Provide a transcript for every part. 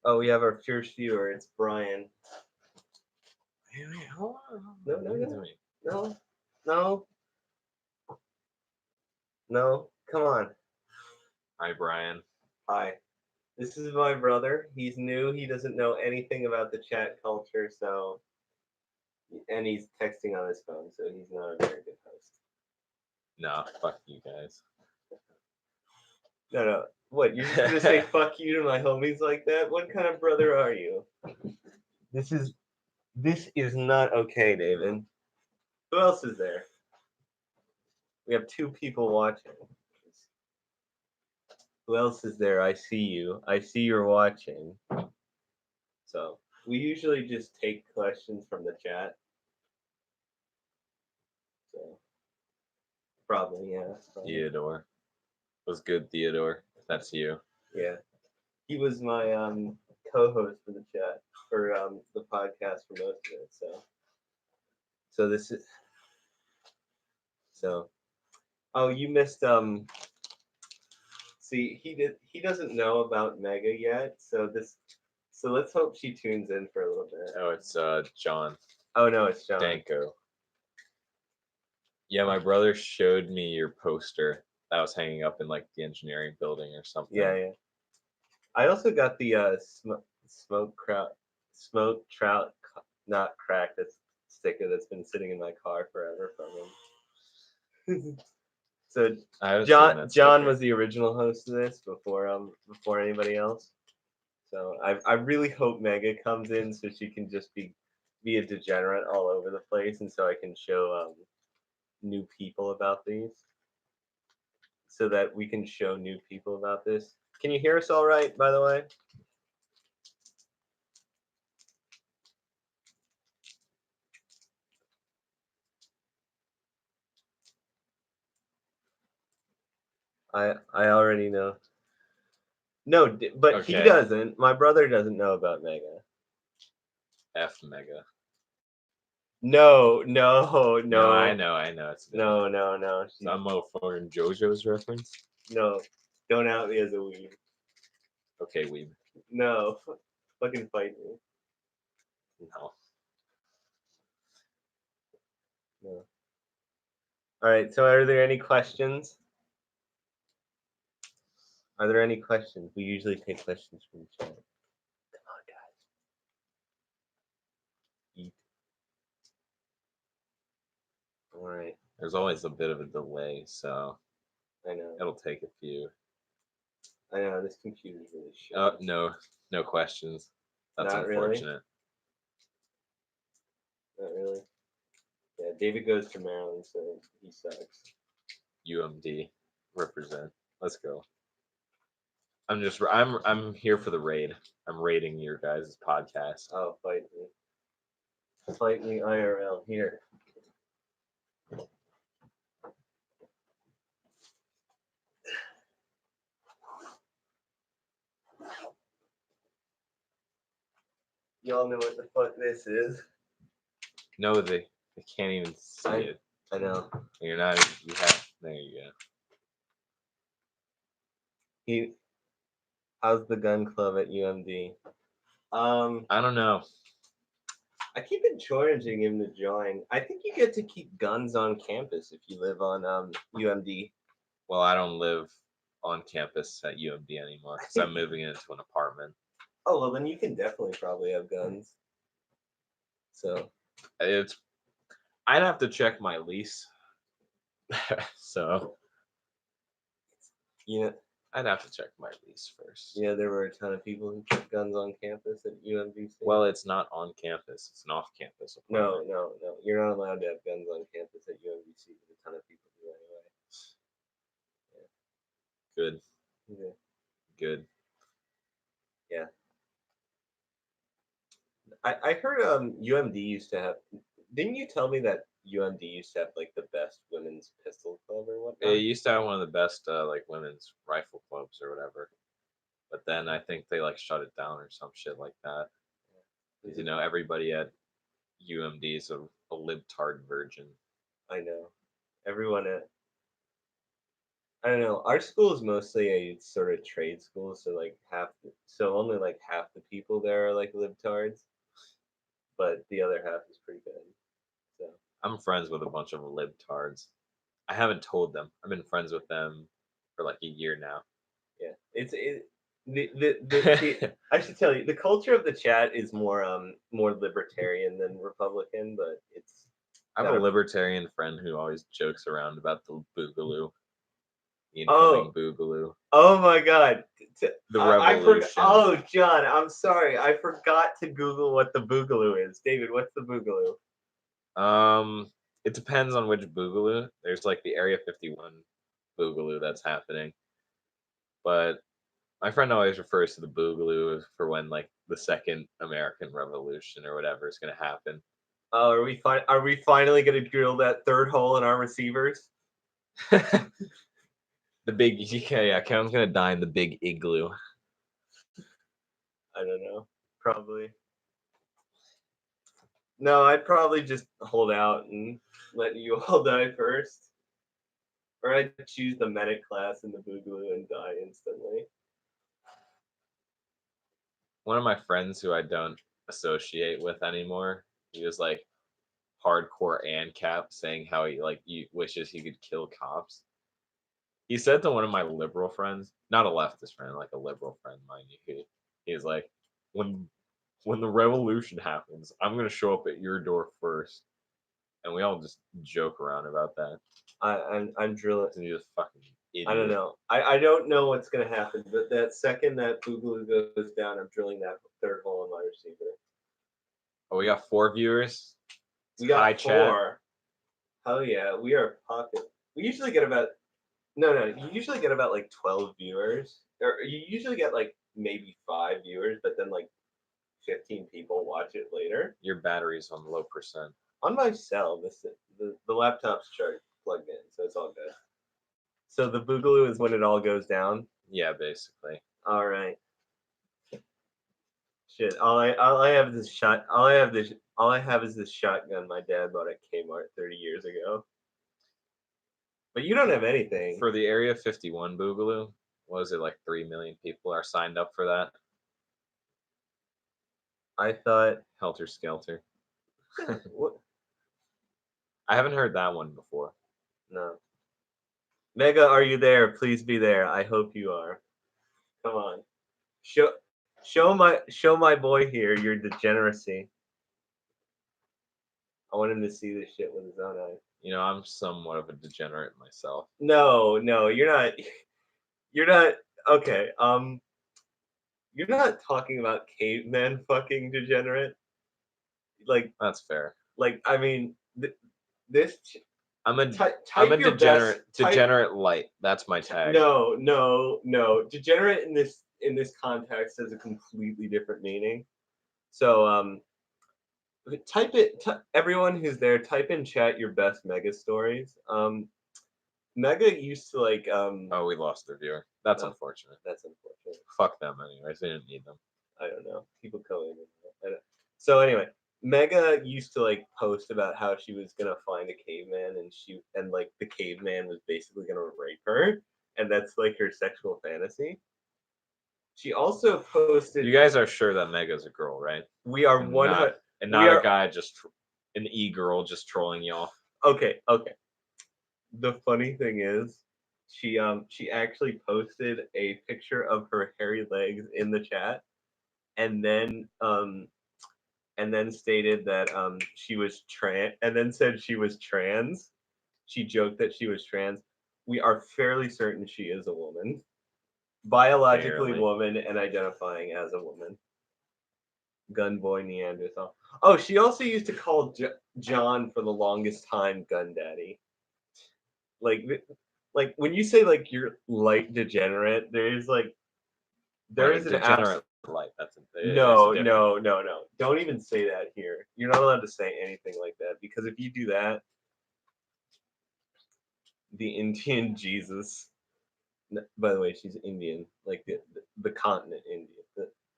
Oh, we have our first viewer. It's Brian. Wait, hold on. No, no, Give it no. to me. No, no, no. Come on. Hi, Brian. Hi. This is my brother. He's new. He doesn't know anything about the chat culture, so and he's texting on his phone, so he's not a very good host. No, fuck you guys. No, no. What? You're just gonna say fuck you to my homies like that? What kind of brother are you? This is not okay, David. Who else is there? We have 2 people watching. Who else is there? I see you. I see you're watching. So we usually just take questions from the chat. So probably, yeah. Probably. Theodore. Was good, Theodore. That's you. Yeah. He was my co-host for the chat for the podcast for most of it. So this is so. Oh, you missed See, he doesn't know about Mega yet. So let's hope she tunes in for a little bit. Oh, it's John Oh no, it's John. Danko. Yeah, my brother showed me your poster that was hanging up in like the engineering building or something. Yeah, yeah. I also got the smoke trout not crack that's sticker that's been sitting in my car forever from him. So I haven't seen John that John sticker. was the original host of this before anybody else. So I really hope Mega comes in so she can just be a degenerate all over the place, and so I can show new people about these, so that we can show new people about this. Can you hear us all right, by the way? I already know. No, but he Okay. doesn't. My brother doesn't know about Mega. F Mega. No. No, I know. It's good. No. Some motherfucking JoJo's reference. No. Don't out me as a weeb. Okay, weeb. No. Fucking fight me. No. No. All right. So, are there any questions? Are there any questions? We usually take questions from the chat. Come on, guys. Eat. All right. There's always a bit of a delay, so I know. it'll take a few. I know. This computer's really shit. No questions. That's Not really? unfortunate. Not really. Yeah, David goes to Maryland, so he sucks. UMD represent. Let's go. I'm here for the raid. I'm raiding your guys' podcast. Oh, fight me. Fight me IRL. Here. Y'all know what the fuck this is. No, they can't even see it. I know. You're not. You have. There you go. How's the gun club at UMD? I don't know. I keep encouraging him to join. I think you get to keep guns on campus if you live on UMD. Well, I don't live on campus at UMD anymore because I'm moving into an apartment. Oh well, then you can definitely probably have guns. So I'd have to check my lease. So yeah, I'd have to check my lease first. yeah, there were a ton of people who kept guns on campus at UMBC. Well, it's not on campus; it's an off-campus apartment. No. You're not allowed to have guns on campus at UMBC, but a ton of people do anyway. Good. Yeah. Good. Yeah. I heard UMD used to have. Didn't you tell me that UMD used to have like the best women's pistol club or whatnot? It used to have one of the best like women's rifle clubs or whatever, but then I think they like shut it down or some shit like that. Because everybody at UMD is a libtard virgin. I know. Everyone at I don't know. Our school is mostly a sort of trade school, so like only like half the people there are like libtards, but the other half is pretty good. So I'm friends with a bunch of libtards. I haven't told them. I've been friends with them for like a year now. yeah, I should tell you the culture of the chat is more libertarian than Republican, but it's I have a got a libertarian friend who always jokes around about the boogaloo, the oh incoming boogaloo, oh my god. the I forgot. revolution. Oh, John, I'm sorry. I forgot to Google what the boogaloo is. David, what's the boogaloo? It depends on which boogaloo. There's like the Area 51 boogaloo that's happening, but my friend always refers to the boogaloo for when like the second American Revolution or whatever is going to happen. Oh, are we finally gonna drill that third hole in our receivers? The big yeah, Kevin's gonna die in the big igloo. I don't know. Probably. No, I'd probably just hold out and let you all die first. Or I'd choose the medic class in the boogaloo and die instantly. One of my friends who I don't associate with anymore, he was like hardcore ANCAP, saying how he wishes he could kill cops. He said to one of my liberal friends, not a leftist friend, like a liberal friend, mind you, he's like, when the revolution happens, I'm gonna show up at your door first. And we all just joke around about that. I'm drilling. And he's a fucking idiot. I don't know. I don't know what's gonna happen, but that second that boogaloo goes down, I'm drilling that third hole in my receiver. Oh, we got 4 viewers. We got Hi, 4. chat. Hell yeah, we are popping. We usually get about no. You usually get about like 12 viewers, or you usually get like maybe 5 viewers, but then like 15 people watch it later. Your battery's on low percent. On my cell, the laptop's charged plugged in, so it's all good. So the boogaloo is when it all goes down. Yeah, basically. All right. Shit. All I have is this shot. All I have is this shotgun my dad bought at Kmart 30 years ago. But you don't have anything. For the Area 51 Boogaloo, what was it, like 3 million people are signed up for that? I thought Helter Skelter. what? I haven't heard that one before. No. Mega, are you there? Please be there. I hope you are. Come on. Show my boy here your degeneracy. I want him to see this shit with his own eyes. You know, I'm somewhat of a degenerate myself. No, you're not. You're not. Okay. You're not talking about cavemen fucking degenerate. Like That's fair. Like I mean, this. I'm a I'm a degenerate light. That's my tag. No. Degenerate in this context has a completely different meaning. So type it. Everyone who's there, type in chat your best Mega stories. Mega used to like. Oh, we lost their viewer. That's unfortunate. That's unfortunate. Fuck them, anyways. They didn't need them. I don't know. People go in. So anyway, Mega used to like post about how she was gonna find a caveman, and like the caveman was basically gonna rape her, and that's like her sexual fantasy. She also posted. You guys are sure that Mega's a girl, right? We are and one not, and not a guy just an e-girl just trolling y'all. Okay. The funny thing is, she actually posted a picture of her hairy legs in the chat, and then stated that she was trans, and then said she was trans. She joked that she was trans. We are fairly certain she is a woman, biologically woman, and identifying as a woman. Gunboy Neanderthal. Oh, she also used to call John for the longest time Gun Daddy. Like when you say like you're light degenerate, there is an degenerate light. No. Don't even say that here. You're not allowed to say anything like that, because if you do that, the Indian Jesus. By the way, she's Indian, like the continent India,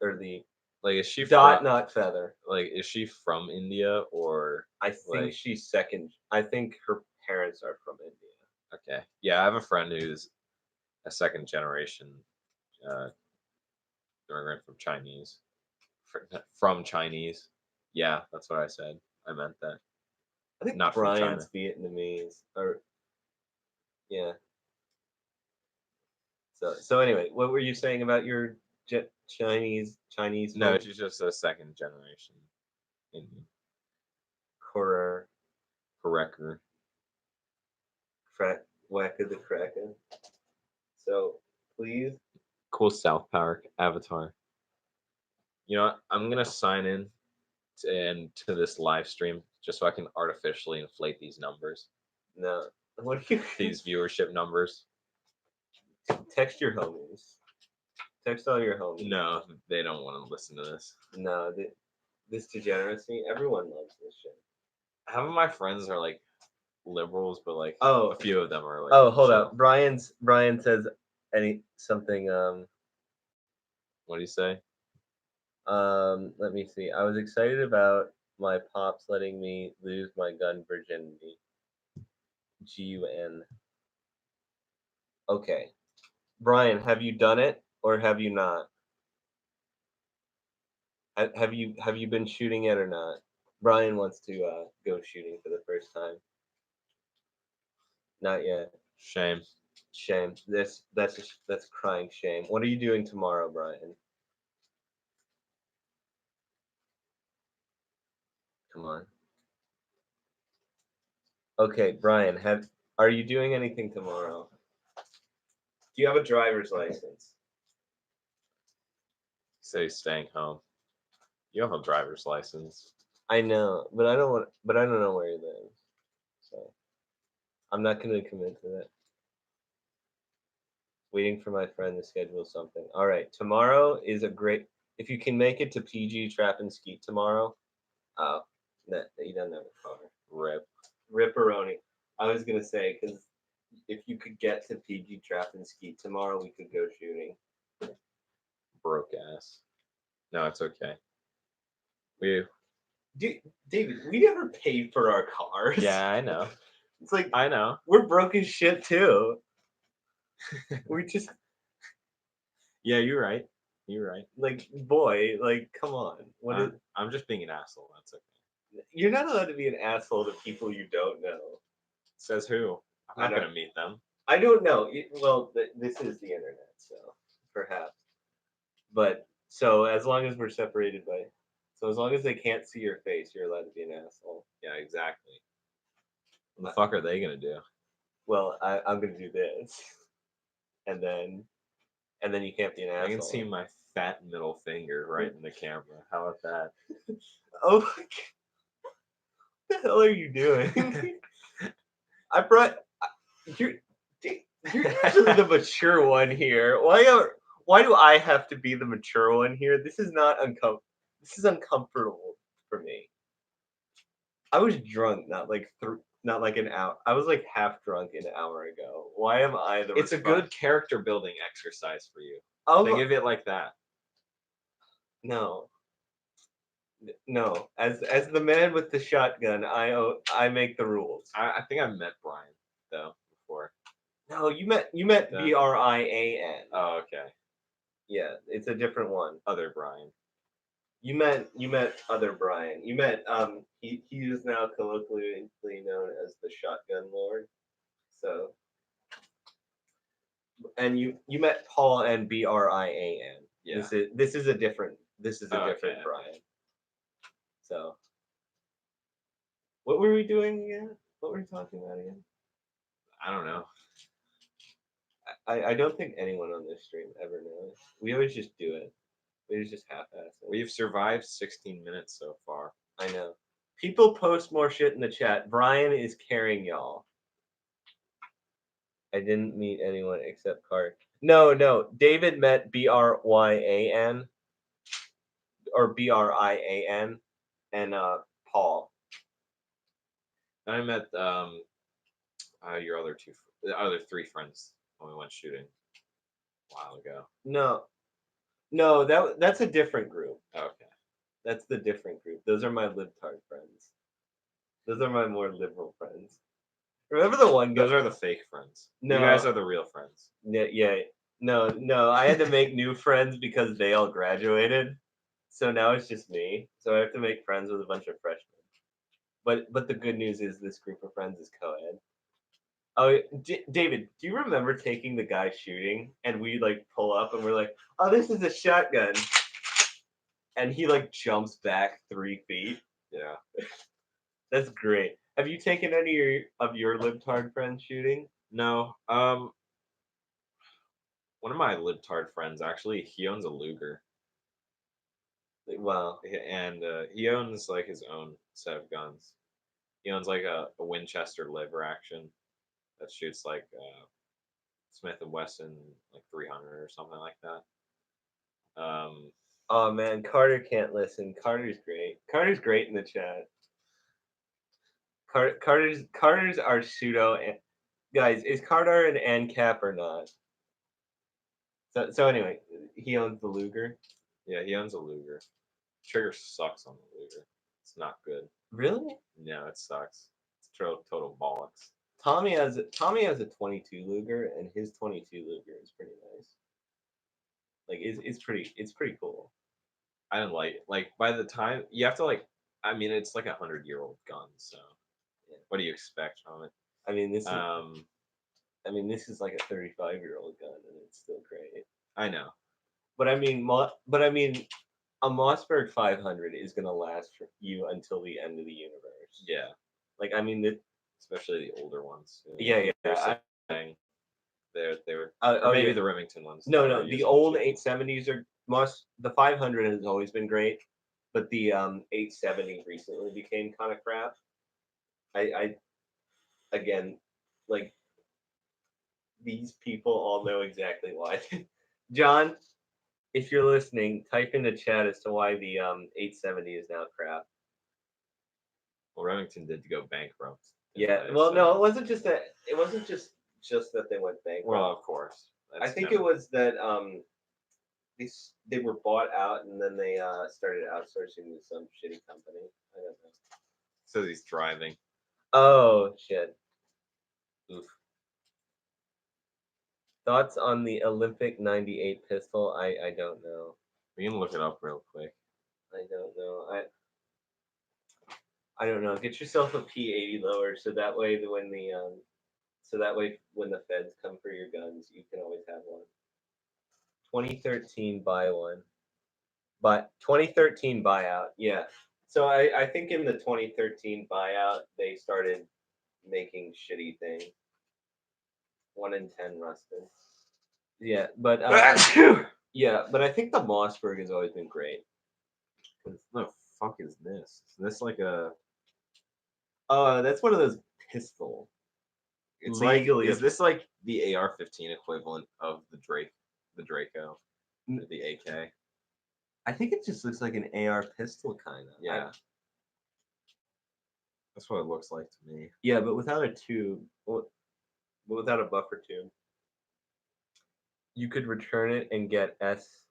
or the like is she dot not feather. Like is she from India or? I think she's second. I think her parents are from India. Okay, yeah, I have a friend who's a second generation uh, immigrant from from Chinese. Yeah, that's what I said. I meant that. I think Not from Brian's China. Vietnamese, or yeah. So anyway, what were you saying about your Chinese No, home? she's just a second generation Indian. Horror, Corrector. Wacka the Kraken. So please, Cool South Park avatar. You know what? I'm gonna sign in to this live stream just so I can artificially inflate these numbers, no. What do you these viewership numbers. text your homies? Text all your homies. No, they don't want to listen to this. No, this degeneracy. Everyone loves this shit. Half of my friends are like liberals, but like Oh. a few of them are like. Oh, hold chill. up. Brian says something. What do you say? Let me see. I was excited about my pops letting me lose my gun virginity. GUN. Okay. Brian, have you done it or have you not? Have you been shooting it or not? Brian wants to go shooting for the first time. Not yet. Shame. Shame. That's crying shame. What are you doing tomorrow, Brian? Come on. Okay, Brian, are you doing anything tomorrow? Do you have a driver's license? Say staying home. You have a driver's license. I know, but I don't know where you live. So I'm not gonna commit to that. Waiting for my friend to schedule something. All right, tomorrow is a great. If you can make it to PG Trap and Skeet tomorrow, that he doesn't have a car. Ripperoni. I was gonna say because if you could get to PG Trap and Skeet tomorrow, we could go shooting. Broke ass. No, it's okay. David, we never paid for our cars. Yeah, I know. It's like I know. we're broke as shit too. We just Yeah, you're right. You're right. like boy, like come on. I'm just being an asshole. That's okay. You're not allowed to be an asshole to people you don't know. Says who? I'm not I know. gonna meet them. I don't know. Well, this is the internet, so perhaps. But so as long as we're separated by, so as long as they can't see your face, you're allowed to be an asshole. Yeah, exactly. What the fuck are they gonna do? Well, I'm gonna do this, and then you can't be an asshole. I can see my fat middle finger right in the camera. How about that? Oh, what the hell are you doing? I brought you're usually the mature one here. Why do I have to be the mature one here? This is not This is uncomfortable for me. I was drunk, not like an hour. I was like half drunk an hour ago. Why am I the? It's a good character building exercise for you. Think of it like that. No. As the man with the shotgun, I make the rules. I think I met Brian though before. No, you met Brian. Oh, okay. Yeah, it's a different one. Other Brian. You met other Brian. You met he is now colloquially known as the Shotgun Lord. So and you met Paul and Brian. Yeah. This is a different different Okay. Brian. So what were we doing again? What were we talking about again? I don't know. I don't think anyone on this stream ever knows. We always just do it. We just half-ass it. We've survived 16 minutes so far. I know. People post more shit in the chat. Brian is carrying y'all. I didn't meet anyone except Cart. No. David met Bryan or Brian and Paul. I met your other three friends when we went shooting a while ago. No, that's a different group. Okay. That's the different group. Those are my libtard friends. Those are my more liberal friends. Remember the one guy? Those are the fake friends. No. You guys are the real friends. Yeah. No. I had to make new friends because they all graduated. So now it's just me. So I have to make friends with a bunch of freshmen. But the good news is this group of friends is co-ed. Oh, David, do you remember taking the guy shooting and we like pull up and we're like, oh, this is a shotgun, and he like jumps back 3 feet. Yeah. That's great. Have you taken any of your libtard friends shooting? No. One of my libtard friends actually, he owns a Luger, Wow. and he owns like his own set of guns. He owns like a Winchester lever action that shoots like Smith and Wesson like 300 or something like that. Oh man, Carter can't listen. Carter's great. Carter's great in the chat. Carter's our pseudo. Guys, is Carter an ANCAP or not? So anyway, he owns the Luger. Yeah, he owns a Luger. Trigger sucks on the Luger. It's not good. Really? No, it sucks. It's total bollocks. Tommy has a 22 Luger, and his 22 Luger is pretty nice. Like it's pretty cool. I didn't like by the time you have to like. I mean, it's like 100-year-old gun, so Yeah. what do you expect from it? I mean this is like a 35-year-old gun, and it's still great. I know. But I mean, a Mossberg 500 is gonna last for you until the end of the universe. Yeah, Like I mean, especially the older ones. yeah. Saying they were Oh, maybe yeah. the Remington ones. No. The old 870s are the 500 has always been great, but the 870 recently became kind of crap. I again, like these people all know exactly why. John, if you're listening, type in the chat as to why the 870 is now crap. Well, Remington did go bankrupt. Yeah. Well, no, it wasn't just that. It wasn't just that they went bankrupt. Well, of course. I think it was that they were bought out and then they started outsourcing to some shitty company. I don't know. So he's driving. Oh shit. Oof. Thoughts on the Olympic 98 pistol? I don't know. We can look it up real quick. I don't know. I don't know. Get yourself a P80 lower so that way when the feds come for your guns, you can always have one. 2013 buy one. But 2013 buyout, yeah. So I think in the 2013 buyout they started making shitty things. 1 in 10 rusted. Yeah, but yeah, but I think the Mossberg has always been great. What the fuck is this? Is this like a? Oh, that's one of those pistol. It's Legally, like, is this like the AR-15 equivalent of the Draco, the AK? I think it just looks like an AR pistol, kind of. Yeah. That's what it looks like to me. Yeah, but without a tube, but without a buffer tube, you could return it and get S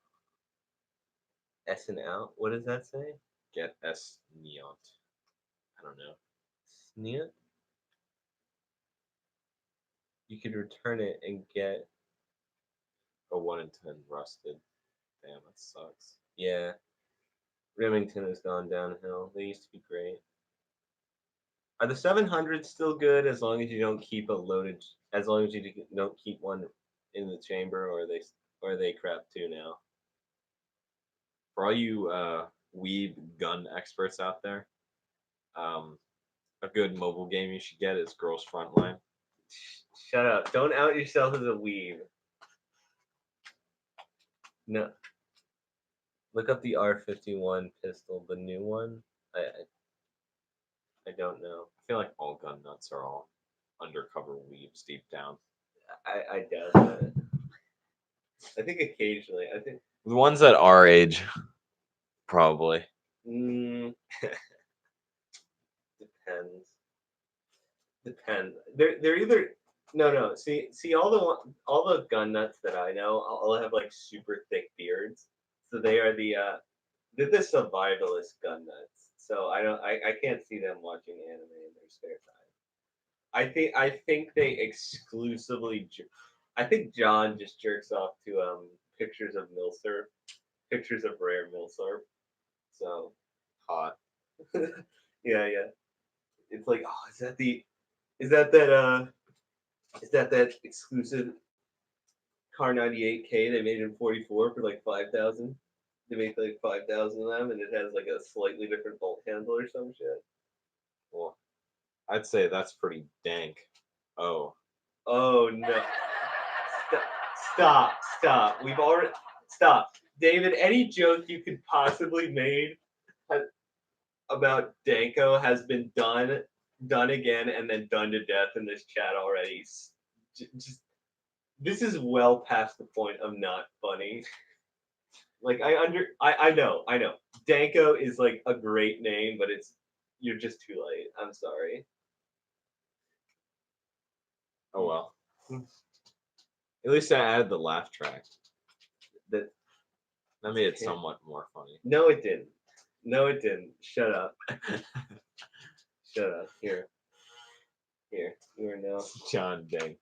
and out. What does that say? Get S neon. I don't know. Sneot? You could return it and get a 1 in 10 rusted. Damn, that sucks. Yeah. Remington has gone downhill. They used to be great. Are the 700s still good as long as you don't keep a loaded? As long as you don't keep one in the chamber, or are they crap too now? For all you weeb gun experts out there, a good mobile game you should get is Girls Frontline. Shut up! Don't out yourself as a weeb. No. Look up the R51 pistol, the new one. I don't know. I feel like all gun nuts are all undercover weebs deep down. I doubt that. I think occasionally. I think the ones at our age, probably. Depends. They're either no. See all the gun nuts that I know all have like super thick beards, so they're the survivalist gun nuts. So I can't see them watching anime in their spare time. I think they exclusively. I think John just jerks off to pictures of Milsurf, pictures of rare Milsurf. So Hot. yeah. It's like, oh, is that that that exclusive Car 98K they made in 44 for like 5,000? They make like 5,000 of them, and it has like a slightly different bolt handle or some shit. Well, I'd say that's pretty dank. Oh, Oh no! Stop! We've already stop, David. Any joke you could possibly made about Danko has been done again, and then done to death in this chat already. Just this is well past the point of not funny. Like I know. Danko is like a great name, but you're just too late. I'm sorry. oh well. At least I added the laugh track. That That made it somewhat more funny. No, it didn't. No, it didn't. Shut up. Shut up. Here. You are now. John Dank.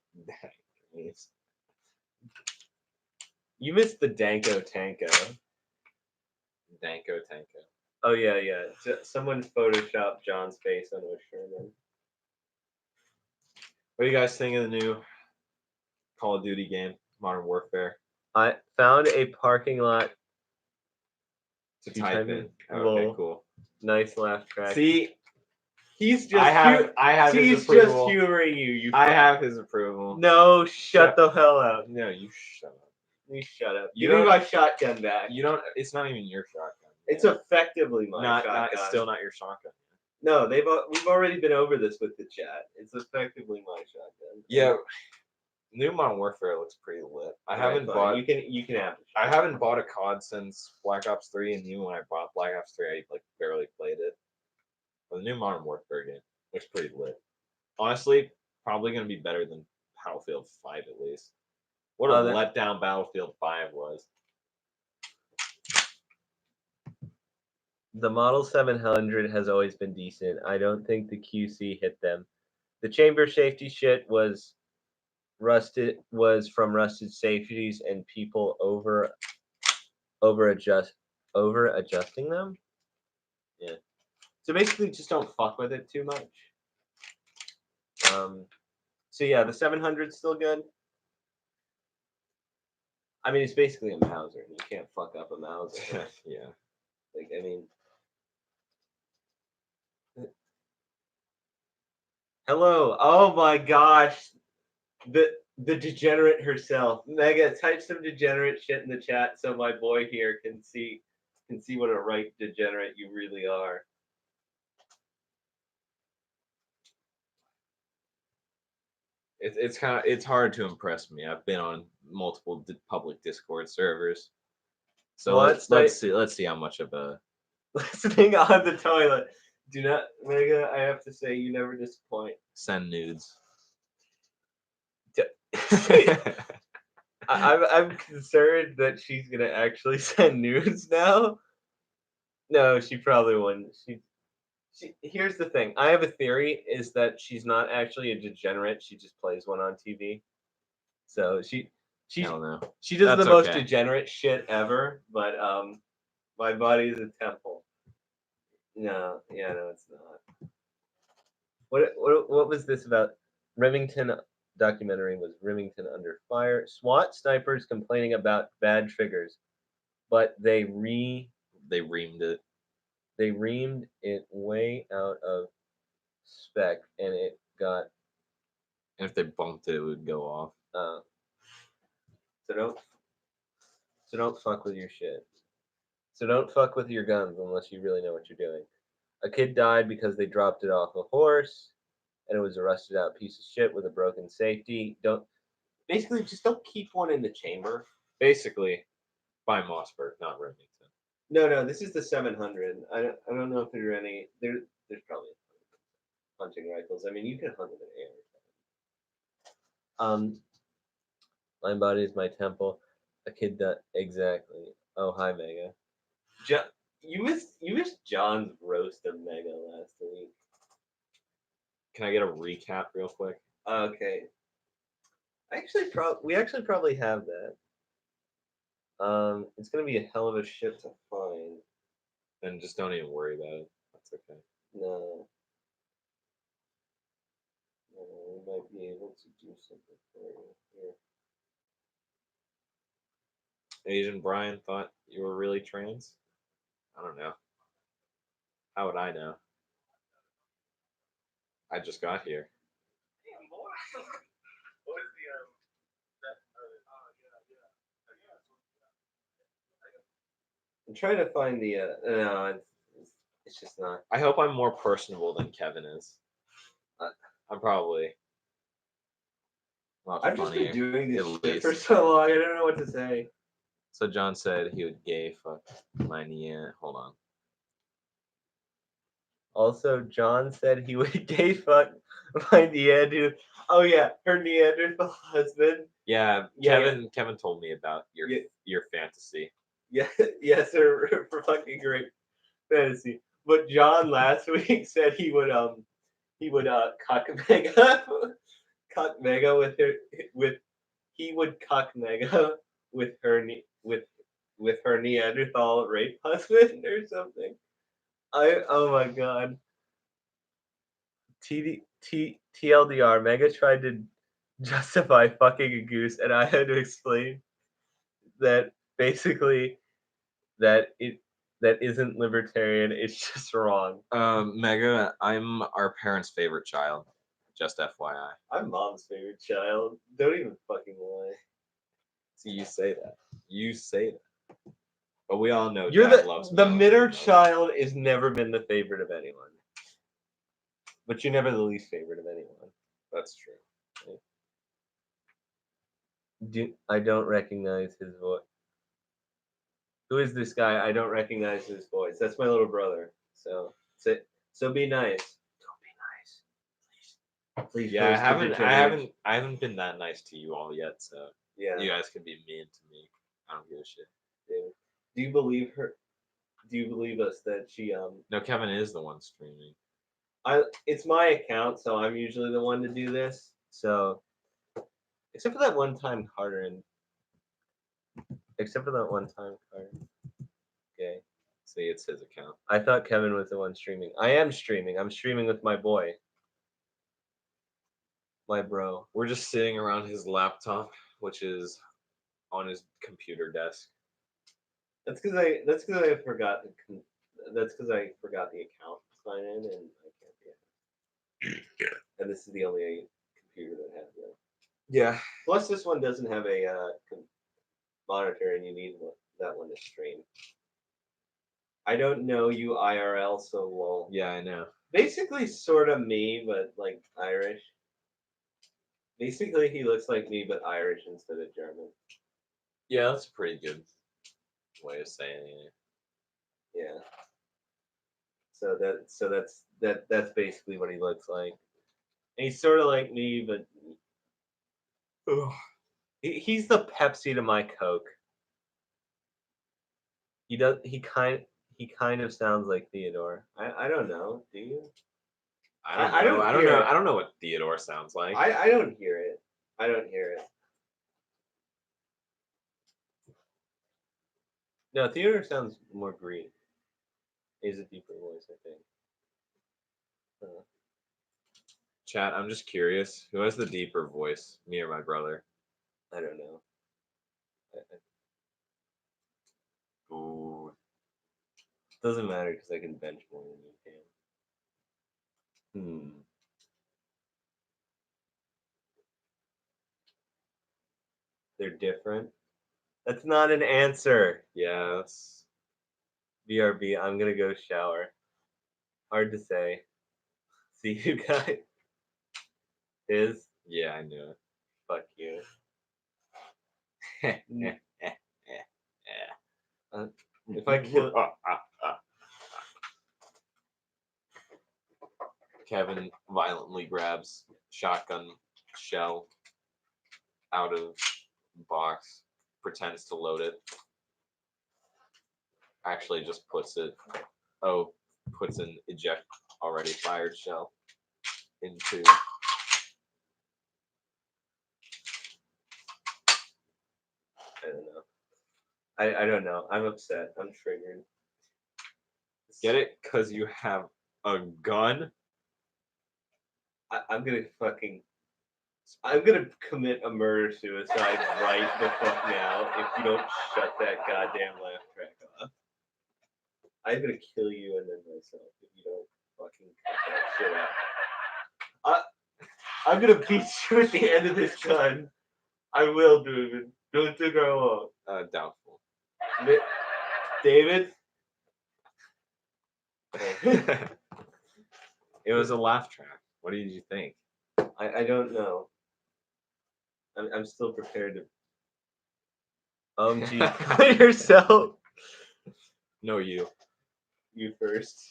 You missed the Danko Tanko. Danko Tanko. Oh yeah. Someone photoshopped John's face onto a Sherman. What do you guys think of the new Call of Duty game, Modern Warfare? I found a parking lot To You type type in. in? Okay, Lol. cool. Nice laugh track. See, he's just I have he's his approval. just humoring you. I have his approval. No, shut the hell up. No, you shut up. You shut up. You Give me don't- my shotgun back. You don't. It's not even your shotgun. It's effectively my shotgun. It's still not your shotgun. No, we've already been over this with the chat. It's effectively my shotgun. Yeah, new Modern Warfare looks pretty lit. I haven't bought. You can have it. I haven't bought a COD since Black Ops 3, and even when I bought Black Ops 3, I like barely played it. But the new Modern Warfare game looks pretty lit. Honestly, probably gonna be better than Battlefield 5 at least. What a letdown Battlefield 5 was. The Model 700 has always been decent. I don't think the QC hit them. The chamber safety shit was from rusted safeties and people over adjusting them. Yeah. So basically, just don't fuck with it too much. So yeah, the 700's still good. I mean, it's basically a Mauser. You can't fuck up a Mauser. Yeah. Like, I mean. Hello. Oh my gosh. The degenerate herself. Mega, type some degenerate shit in the chat so my boy here can see what a right degenerate you really are. It's hard to impress me. I've been on multiple public Discord servers. So let's see how much of a listening on the toilet. Do not, Mega, I have to say you never disappoint. Send nudes. I'm concerned that she's gonna actually send nudes now. No, she probably wouldn't. Here's the thing. I have a theory: is that she's not actually a degenerate. She just plays one on TV. So she Hell no. she does That's the most okay. degenerate shit ever. But my body is a temple. No, it's not. What was this about? Remington documentary was Remington under fire. SWAT snipers complaining about bad triggers, but they reamed it. They reamed it way out of spec, and it got. And if they bumped it, it would go off. So don't fuck with your shit. So don't fuck with your guns unless you really know what you're doing. A kid died because they dropped it off a horse, and it was a rusted out piece of shit with a broken safety. Basically just don't keep one in the chamber. Basically, by Mossberg, not Remington. No, this is the 700. I don't know if there are any. There's probably hunting rifles. I mean, you can hunt them in air. My body is my temple. A kid that exactly. Oh, hi, Mega. You missed John's roast of Mega last week. Can I get a recap real quick? Okay. We actually probably have that. It's gonna be a hell of a shit to find. Then just don't even worry about it. That's okay. No. No, we might be able to do something for you here. Asian Brian thought you were really trans. I don't know. How would I know? I just got here. Damn boy. What is the I'm trying to find the no, it's just not. I hope I'm more personable than Kevin is. I'm probably. I've just been doing this at shit for least. so long. I don't know what to say. So John said he would gay fuck my Nia. Hold on. Also, John said he would gay fuck my Neanderthal. Oh yeah, her Neanderthal husband. Yeah, Yeah, Kevin told me about Yeah. your fantasy. Yeah, yes, her fucking great fantasy. But John last week said he would cuck Mega, cuck Mega with he would cuck Mega with with her Neanderthal rape husband or something. Oh my god. TLDR, Mega tried to justify fucking a goose, and I had to explain that basically that isn't libertarian. It's just wrong. Mega, I'm our parents' favorite child. Just FYI. I'm mom's favorite child. Don't even fucking lie. See, you say that. You say that. But we all know You're Dad loves the me middle most. child is never been the favorite of anyone, but you're never the least favorite of anyone. That's true. I don't recognize his voice. Who is this guy? I don't recognize his voice. That's my little brother. So be nice. Don't be nice. Please. Yeah, post your degenerate- I haven't been that nice to you all yet, so Yeah. you guys can be mean to me. I don't give a shit. Yeah. Do you believe her? Do you believe us that she No, Kevin is the one streaming. It's my account, so I'm usually the one to do this. So except for that one time Carter and Okay. See, it's his account. I thought Kevin was the one streaming. I am streaming. I'm streaming with my boy. My bro. We're just sitting around his laptop, which is on his computer desk. That's because I forgot that's because I forgot the account to sign in and I can't be in. And this is the only computer that has it. Yeah. Plus, this one doesn't have a monitor, and you need that one to stream. I don't know you IRL, so well. Yeah, I know. Basically, sort of me, but like Irish. Basically, he looks like me, but Irish instead of German. Yeah, that's a pretty good way of saying it. Yeah. So that's basically what he looks like. And he's sort of like me, but he's the Pepsi to my Coke. He kind of sounds like Theodore. I don't know. Do you? I don't know what Theodore sounds like. I don't hear it. I don't hear it. No, Theodore sounds more green. He has a deeper voice, I think. Chat, I'm just curious. Who has the deeper voice, me or my brother? I don't know. Ooh. Doesn't matter because I can bench more than you can. They're different. That's not an answer. Yeah, that's BRB. I'm gonna go shower. Hard to say. See you guys. Is yeah, I knew it. fuck you. If I kill Kevin violently grabs shotgun shell out of box, pretends to load it, actually just puts an eject already fired shell into. I don't know. I don't know. I'm upset. I'm triggered. Get it? Because you have a gun? I'm gonna commit a murder suicide right the fuck now if you don't shut that goddamn laugh track off. I'm gonna kill you and then myself if you don't fucking cut that shit out. I'm gonna beat you at the end of this gun. I will, David. Don't think I won't. Doubtful. David? It was a laugh track. What did you think? I don't know. I'm still prepared to. Gee, cut yourself. No, you. You first.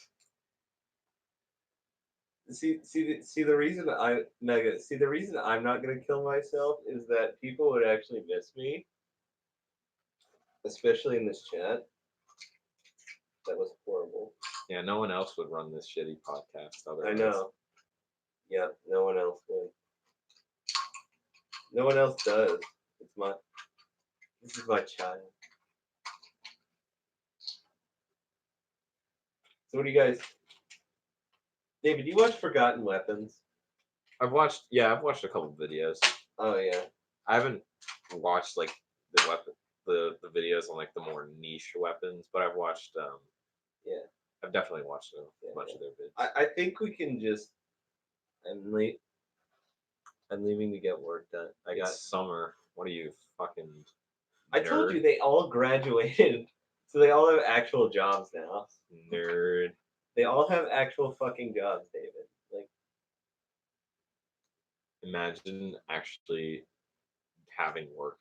See the reason the reason I'm not gonna kill myself is that people would actually miss me, especially in this chat. That was horrible. Yeah, no one else would run this shitty podcast. Otherwise. I know. Yeah, no one else would. No one else does. This is my child. So what do you guys? David, you watch Forgotten Weapons? I've watched a couple videos. Oh yeah. I haven't watched like the videos on like the more niche weapons, but I've watched yeah. I've definitely watched a bunch of their vids. I think we can just I'm late. I'm leaving to get work done. It's summer. What are you fucking I told you they all graduated. So they all have actual jobs now. Nerd. They all have actual fucking jobs, David. Like imagine actually having work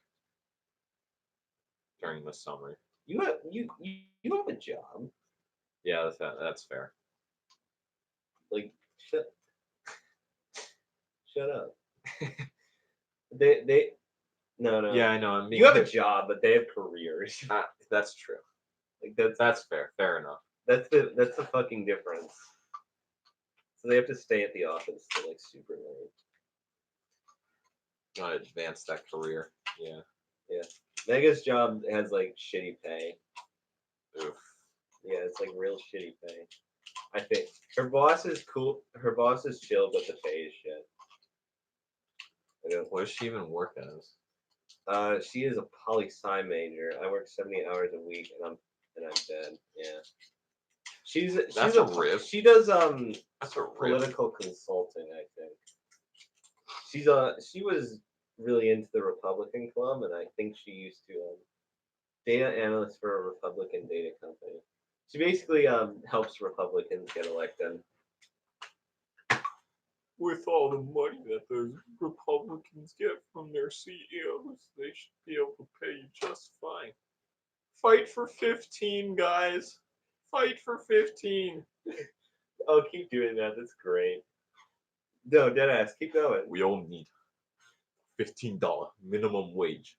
during the summer. You have a job. Yeah, that's fair. Like shut up. they no. Yeah, I know. You have a job, but they have careers. That's true. Like that's fair. Fair enough. That's the fucking difference. So they have to stay at the office till like super late. Not advance that career. Yeah. Yeah. Mega's job has like shitty pay. Oof. Yeah, it's like real shitty pay. I think her boss is cool. Her boss is chill, but the pay is shit. What does she even work as? She is a poli-sci major. I work 70 hours a week, and I'm dead. Yeah. She's a rip. She does That's a rip. political consulting, I think. She was really into the Republican Club, and I think she used to data analyst for a Republican data company. She basically helps Republicans get elected. With all the money that those Republicans get from their CEOs, they should be able to pay you just fine. Fight for 15, guys. Fight for 15. Oh, keep doing that. That's great. No, deadass. Keep going. We all need $15 minimum wage.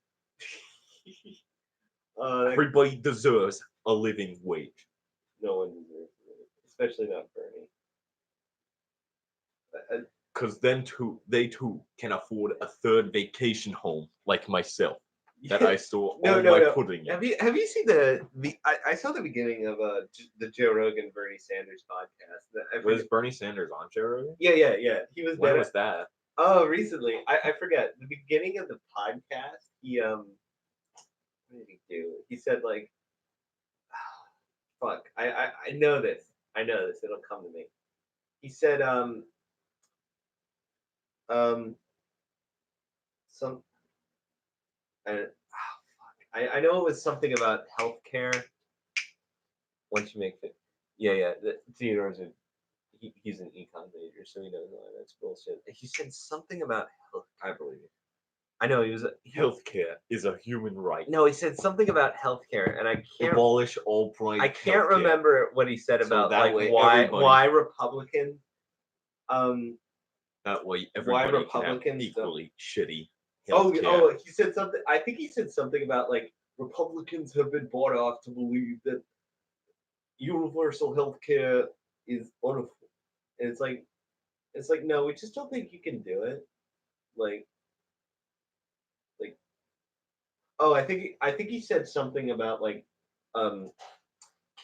Everybody deserves a living wage. No one deserves it, especially not Bernie. Because then they too can afford a third vacation home like myself that I store all my pudding in. Have you seen the I saw the beginning of the Joe Rogan Bernie Sanders podcast. Was Bernie Sanders on Joe Rogan? Yeah. He was. When was that? Oh, recently. I forget the beginning of the podcast. He what did he do? He said like, fuck. I know this. I know this. It'll come to me. He said some I know it was something about healthcare. Once you make it, yeah. Theodore's he's an econ major, so he knows all that's bullshit. He said something about health. I believe it. I know he was. Healthcare is a human right. No, he said something about healthcare, and I can't abolish all private. I can't remember what he said about like why Republicans. That way, everybody why Republicans can have equally shitty. Oh, he said something. I think he said something about like Republicans have been bought off to believe that universal health care is wonderful. And it's like It's like, no, we just don't think you can do it. Like, like, oh, I think he said something about like, um,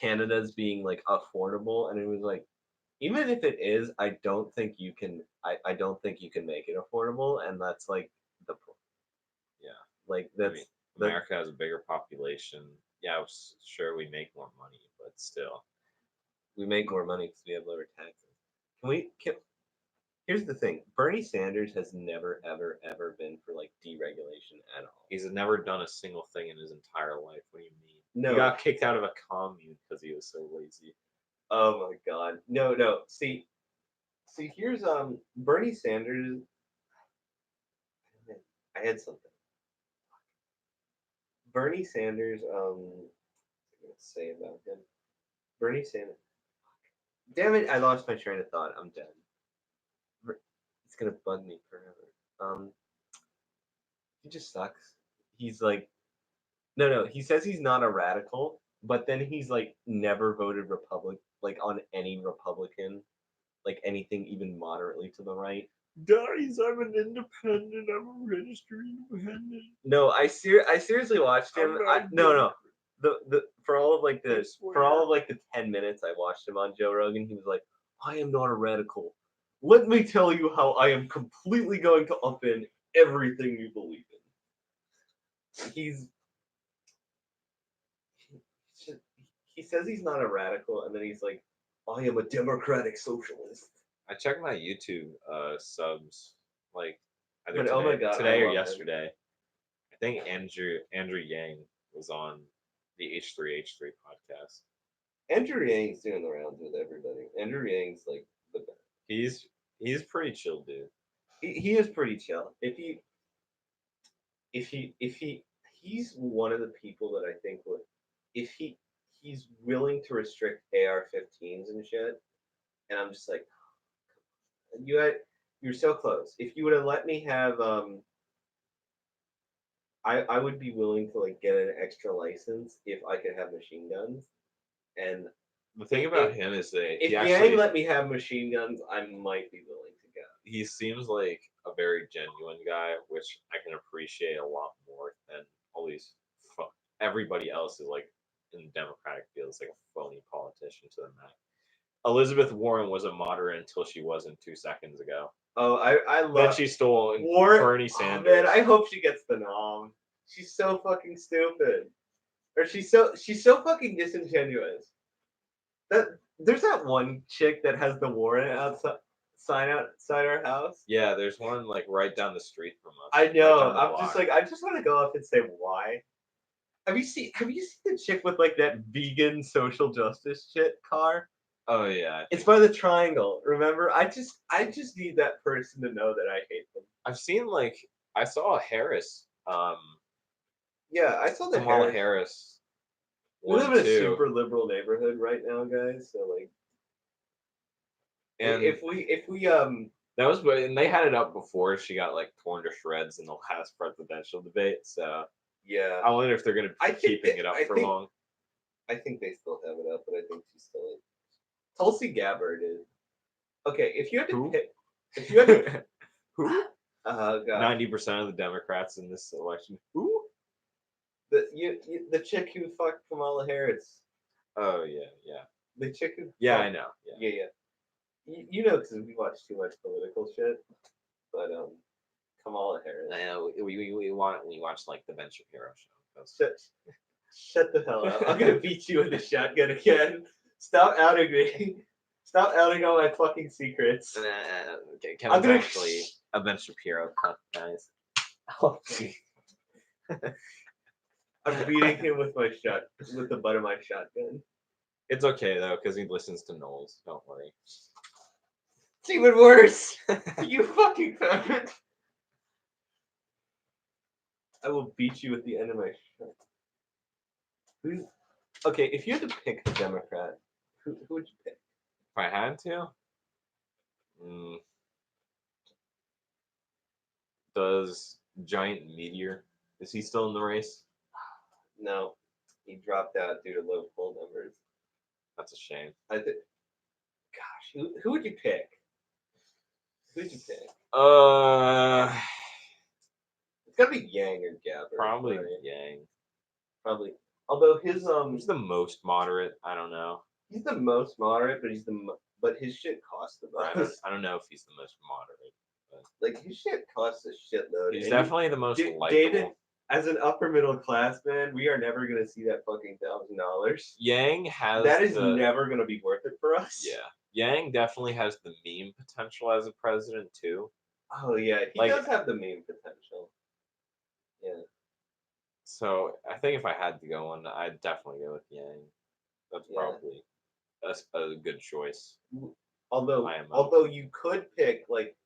Canada's being like affordable, and it was like, even if it is, I don't think you can. I don't think you can make it affordable, and that's like the Yeah. like I that's mean, the America has a bigger population. Yeah, sure we make more money, but still. we make more money because we have lower taxes. Can we? Here's the thing: Bernie Sanders has never, ever, ever been for like deregulation at all. He's never done a single thing in his entire life. What do you mean? No. He got kicked out of a commune because he was so lazy. Oh my God! No, no. See. Here's Bernie Sanders. I had something. Bernie Sanders. What to say about him? Bernie Sanders. Damn it! I lost my train of thought. I'm dead. It's gonna bug me forever. He just sucks. He's like, no. He says he's not a radical, but then he's like never voted Republic, like on any Republican, like anything even moderately to the right. Guys, I'm an independent. I'm a registered independent. No, I seriously watched him. No. The for all of like the for all of like the 10 minutes I watched him on Joe Rogan, he was like, I am not a radical. Let me tell you how I am completely going to upend everything you believe in. He says he's not a radical, and then he's like, I am a democratic socialist. I checked my YouTube subs like either But today, oh my God, today I or love him. yesterday. I think Andrew Yang was on the H3H3 podcast. Andrew Yang's doing the rounds with everybody. Andrew Yang's like the best. He's pretty chill, dude. He is pretty chill. He's one of the people that I think would, if he's willing to restrict AR-15s and shit, and I'm just like, you're so close. If you would have let me have I would be willing to like get an extra license if I could have machine guns. And The thing about him is that if he Yang actually let me have machine guns, I might be willing to go. he seems like a very genuine guy, which I can appreciate a lot more than all these everybody else is like in the Democratic field is like a phony politician to the max. Elizabeth Warren was a moderate until she wasn't 2 seconds ago. Oh, I love. Then she stole Warren, Bernie Sanders. Oh, man, I hope she gets the nom. She's so fucking stupid, or she's so fucking disingenuous. There's that one chick that has the Warren outside sign outside our house. Yeah, there's one like right down the street from us. I know. Right I'm just like, I just want to go up and say why. Have you seen the chick with like that vegan social justice shit car? Oh yeah, It's by the Triangle. Remember? I just need that person to know that I hate them. I've seen like I saw a Harris. Yeah, I saw the Kamala Harris. We live in a super liberal neighborhood right now, guys. So like, and if we that was, and they had it up before she got like torn to shreds in the last presidential debate. So yeah, I wonder if they're gonna be keeping it up for long. I think they still have it up, but I think she's still in. Tulsi Gabbard is. Okay, if you had to pick, if you had to, who? God, 90% of the Democrats in this election. Who? The chick who fucked Kamala Harris. Oh yeah. The chick who. Yeah, I know. Yeah. You know, because we watch too much political shit. But Kamala Harris. We watch like the Ben Shapiro show. Shut the hell up! I'm gonna beat you with the shotgun again. Stop outing me. Stop outing all my fucking secrets. Kevin's actually a Ben Shapiro cut, guys. Oh, I'm beating him with the butt of my shotgun. It's okay though, because he listens to Knowles. Don't worry. It's even worse. You fucking pervert. I will beat you with the end of my shotgun. Okay, if you had to pick a Democrat, who would you pick? If I had to? Does Giant Meteor, is he still in the race? No, he dropped out due to low poll numbers. That's a shame. Gosh, who would you pick? Who'd you pick? It's gotta be Yang or Gabber. probably right? Yang. Probably. Although Who's the most moderate? I don't know. he's the most moderate, but but his shit costs the most. I don't know if he's the most moderate. Like his shit costs a shitload. He's and definitely the most David, likable. as an upper middle class man, we are never gonna see that fucking $1,000. Yang has That is the never gonna be worth it for us. yeah. Yang definitely has the meme potential as a president too. Oh yeah, he Like- does have the meme potential. Yeah. So I think if I had to go one, I'd definitely go with Yang. That's Yeah. probably a good choice. Although IMO. although you could pick like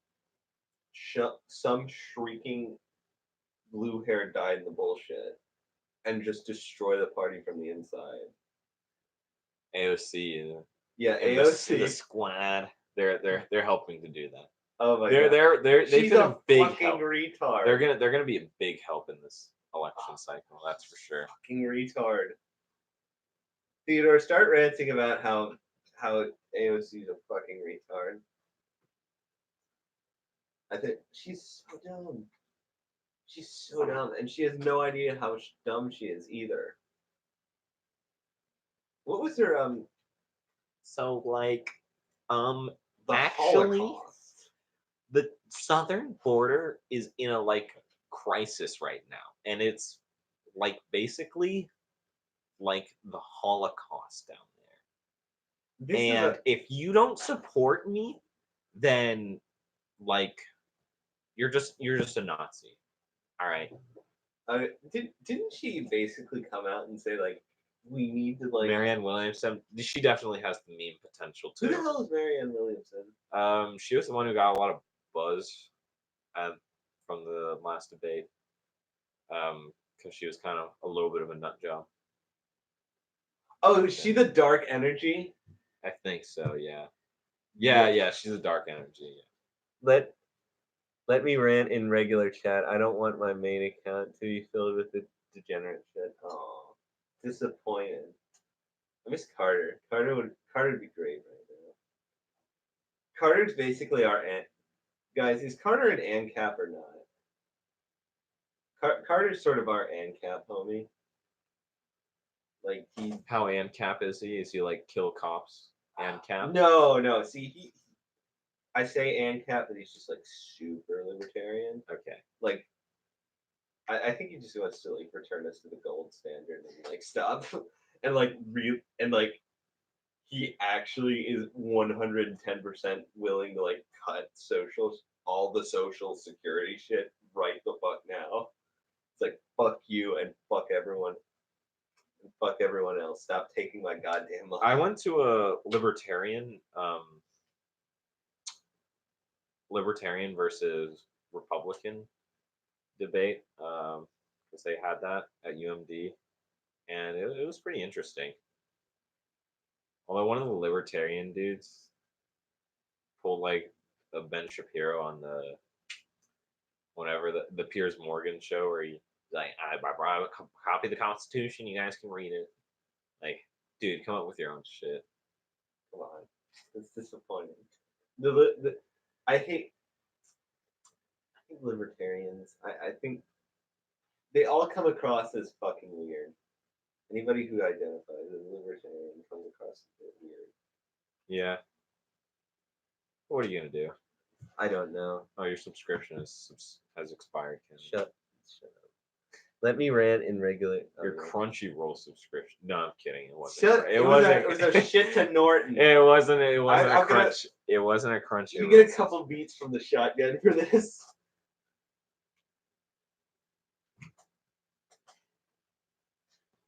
some shrieking blue hair dyed in the bullshit and just destroy the party from the inside. AOC and Yeah, the AOC. squad. They're helping to do that. Oh my god. They've She's been a a big fucking help. retard. They're gonna be a big help in this election cycle. That's for sure. Fucking retard. Theodore, start ranting about how AOC's a fucking retard. I think she's so dumb. She's so dumb, and she has no idea how dumb she is either. What was her So like, the Actually- Holocaust? the southern border is in a like crisis right now, and it's like basically like the Holocaust down there. This is And if you don't support me, then like you're just a Nazi. All right. didn't she basically come out and say like we need to like Marianne Williamson, she definitely has the meme potential who the too. hell is Marianne Williamson? She was the one who got a lot of buzz from the last debate. Because she was kind of a little bit of a nut job. Oh, is she the dark energy? I think so, yeah. Yeah. Yeah, she's a dark energy. Let me rant in regular chat. I don't want my main account to be filled with the degenerate shit. Oh, disappointed. I miss Carter. Carter would be great right now. Carter's basically our ant. Guys, is Carter an ANCAP or not? Carter's sort of our ANCAP homie. Like he. How ANCAP is he? Is he like kill cops? ANCAP? No. See, I say ANCAP, but he's just like super libertarian. Okay. Like, I think he just wants to like return us to the gold standard and like stop and like he actually is 110% willing to like cut all the social security shit right the fuck now. It's like fuck you and fuck everyone. And fuck everyone else. Stop taking my goddamn money. I went to a libertarian versus Republican debate because they had that at UMD, and it was pretty interesting. Although one of the libertarian dudes pulled like a Ben Shapiro on the Piers Morgan show where he's like, I copy the Constitution, you guys can read it. Like, dude, come up with your own shit. Come on. It's disappointing. I hate libertarians. I think they all come across as fucking weird. Anybody who identifies as libertarian comes across as a bit weird. Yeah. What are you gonna do? I don't know. Oh, your subscription has expired. Ken. Shut up. Let me rant in regular. Your Crunchyroll subscription. No, I'm kidding. It wasn't. Shut. It was a shit to Norton. It wasn't. It wasn't I'm a crunch. It wasn't a Crunchyroll. You get a couple beats from the shotgun for this.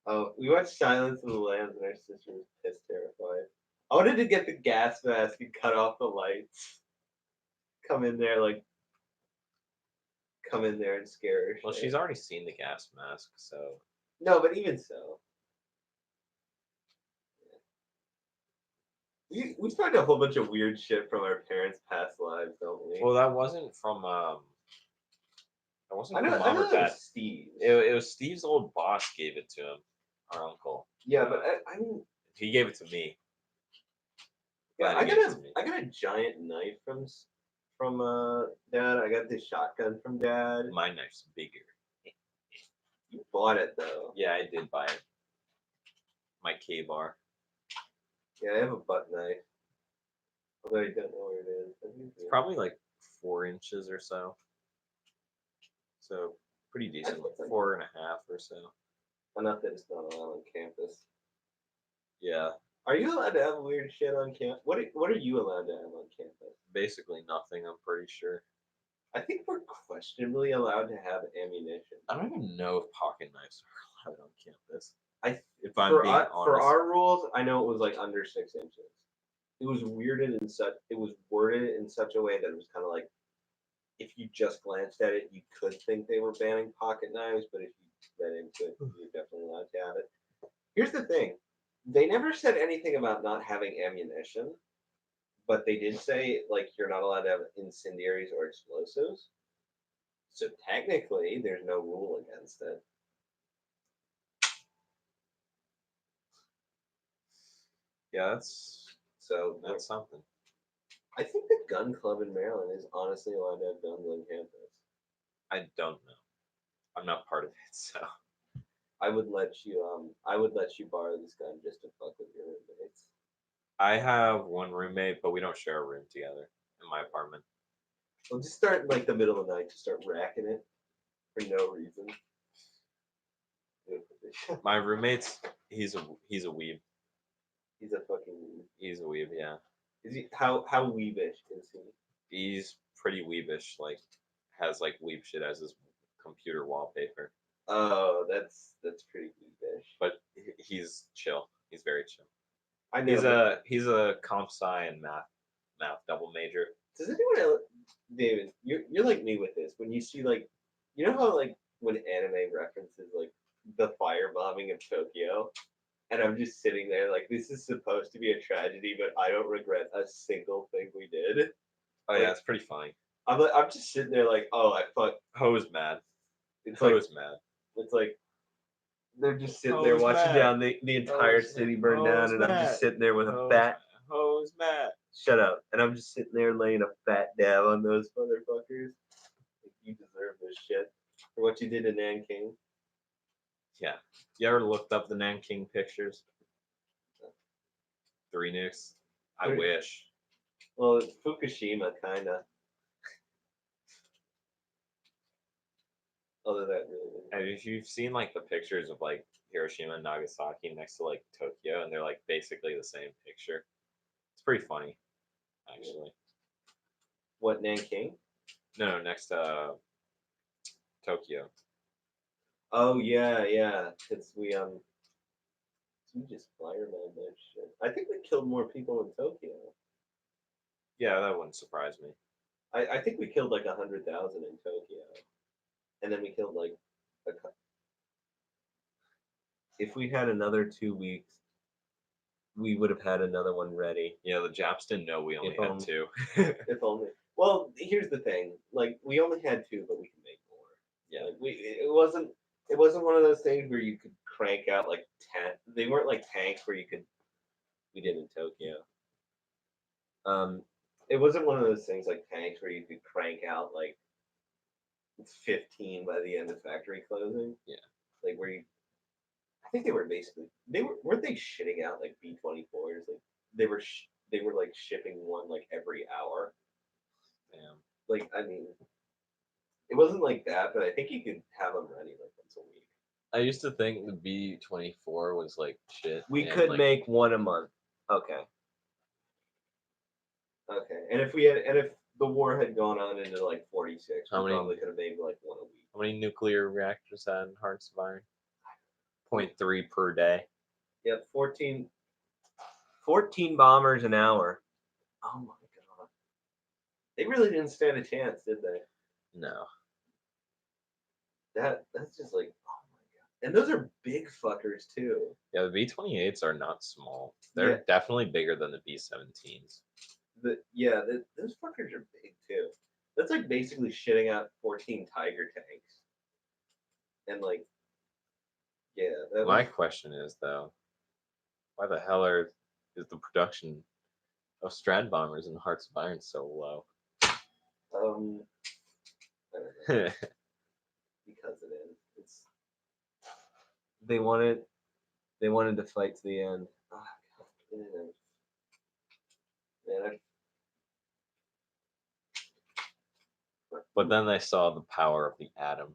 Oh, we watched Silence of the Lambs and our sister was pissed terrified. I wanted to get the gas mask and cut off the lights. Come in there and scare her. Well, shit. she's already seen the gas mask, so. No, but even so. We find a whole bunch of weird shit from our parents' past lives, don't we? Well, that wasn't from. That wasn't I from know mom or that dad. was Steve. It was Steve's old boss gave it to him, our uncle. Yeah, but I mean, He gave it to me. yeah, Glad he gave it to me. I got a giant knife from from Dad. I got this shotgun from Dad. My knife's bigger. You bought it though. Yeah, I did buy it. My K-bar. Yeah, I have a butt knife. Although I don't know where it is. It's probably like 4 inches or so. So pretty decent, like 4.5 or so. Enough that it's not allowed on campus. Yeah, Are you allowed to have weird shit on campus? What are you allowed to have on campus? basically nothing. I'm pretty sure. I think we're questionably allowed to have ammunition. I don't even know if pocket knives are allowed on campus. If For I'm being honest, our rules, I know it was like under 6 inches. It was worded in such a way that it was kind of like, if you just glanced at it, you could think they were banning pocket knives, but if you read into it, you're definitely allowed to have it. Here's the thing: they never said anything about not having ammunition, but they did say like you're not allowed to have incendiaries or explosives. So technically, there's no rule against it. yeah, So that's something. I think the gun club in Maryland is honestly allowed to have guns on campus. I don't know. I'm not part of it, so I would let you borrow this gun just to fuck with your roommates. I have one roommate, but we don't share a room together in my apartment. We'll just start in like the middle of the night, just start racking it for no reason. My roommate's he's a weeb. He's a fucking weeb. He's a weeb, yeah. Is he how weebish is he? He's pretty weebish, like has like weeb shit as his computer wallpaper. Oh, that's pretty weebish. But he's chill. He's very chill. I know. He's a comp sci and math double major. Does anyone else, David? You're like me with this. When you see like, you know how like when anime references like the firebombing of Tokyo, and I'm just sitting there like this is supposed to be a tragedy, but I don't regret a single thing we did. Oh yeah, it's pretty funny. I'm just sitting there like, oh, I fuck. Ho's mad. It's Ho's mad. It's like they're just sitting there watching down the entire city burn down, and I'm just sitting there with a fat. Ho's mad. Shut up! And I'm just sitting there laying a fat dab on those motherfuckers. Like, you deserve this shit for what you did to Nanking. Yeah. You ever looked up the Nanking pictures? 3 nukes. I wish. Well, it's Fukushima, kinda. Although that really. And if you've seen like the pictures of like Hiroshima and Nagasaki next to like Tokyo, and they're like basically the same picture. It's pretty funny, actually. What, Nanking? No, next to Tokyo. Oh yeah. It's we just fireman that shit. I think we killed more people in Tokyo. Yeah, that wouldn't surprise me. I think we killed like 100,000 in Tokyo, and then we killed like if we had another 2 weeks, we would have had another one ready. Yeah, the Japs didn't know we only had 2. If only. Well, here's the thing: like we only had 2, but we can make more. Yeah, like, it wasn't one of those things where you could crank out like 10. They weren't like tanks where we did in Tokyo. It wasn't one of those things like tanks where you could crank out like 15 by the end of factory closing. Yeah, like where you. I think weren't they shitting out like B-24s? Like they were like shipping one like every hour. Damn. Like I mean, it wasn't like that, but I think you could have them ready like once a week. I used to think the B-24 was like shit. We could like, make one a month. Okay. And if the war had gone on into like 46, we probably could have made like one a week. How many nuclear reactors had in Hearts of Iron? 0.3 per day. Yep, 14 bombers an hour. Oh my god. They really didn't stand a chance, did they? No. That's just like, oh my god. And those are big fuckers too. Yeah, the B-28s are not small. They're definitely bigger than the B-17s. Those fuckers are big too. That's like basically shitting out 14 Tiger tanks. And like, yeah. My question is though, why the hell is the production of Strad bombers and Hearts of Iron so low? I don't know, because it is. It's they wanted to fight to the end. Ah, God, man, But then they saw the power of the atom.